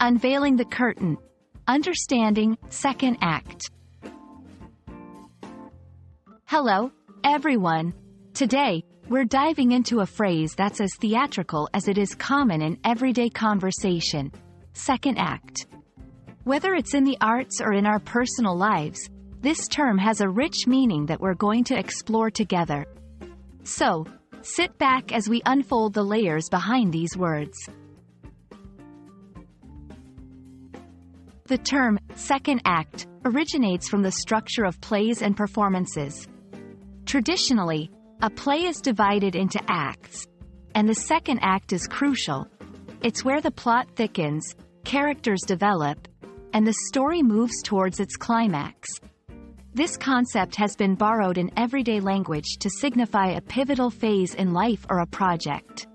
Unveiling the Curtain. Understanding, Second Act. Hello, everyone. Today, we're diving into a phrase that's as theatrical as it is common in everyday conversation. Second act. Whether it's in the arts or in our personal lives, this term has a rich meaning that we're going to explore together. So, sit back as we unfold the layers behind these words. The term, second act, originates from the structure of plays and performances. Traditionally, a play is divided into acts, and the second act is crucial. It's where the plot thickens, characters develop, and the story moves towards its climax. This concept has been borrowed in everyday language to signify a pivotal phase in life or a project.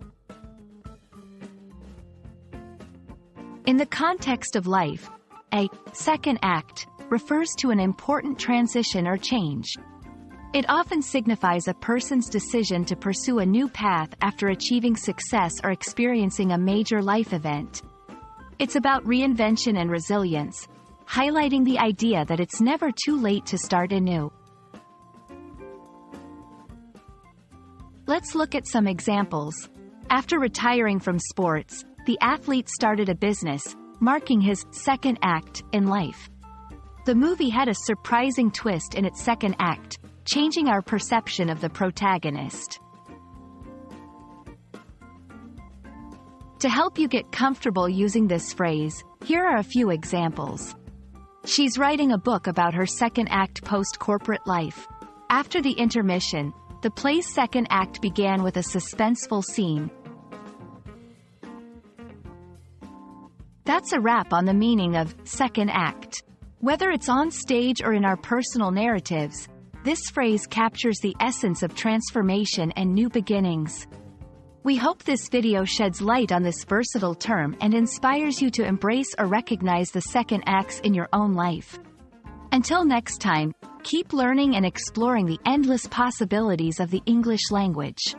In the context of life, a second act refers to an important transition or change. It often signifies a person's decision to pursue a new path after achieving success or experiencing a major life event. It's about reinvention and resilience, highlighting the idea that it's never too late to start anew. Let's look at some examples. After retiring from sports, the athlete started a business, marking his second act in life. The movie had a surprising twist in its second act, changing our perception of the protagonist. To help you get comfortable using this phrase, here are a few examples. She's writing a book about her second act post-corporate life. After the intermission, the play's second act began with a suspenseful scene. That's a wrap on the meaning of second act. Whether it's on stage or in our personal narratives, this phrase captures the essence of transformation and new beginnings. We hope this video sheds light on this versatile term and inspires you to embrace or recognize the second acts in your own life. Until next time, keep learning and exploring the endless possibilities of the English language.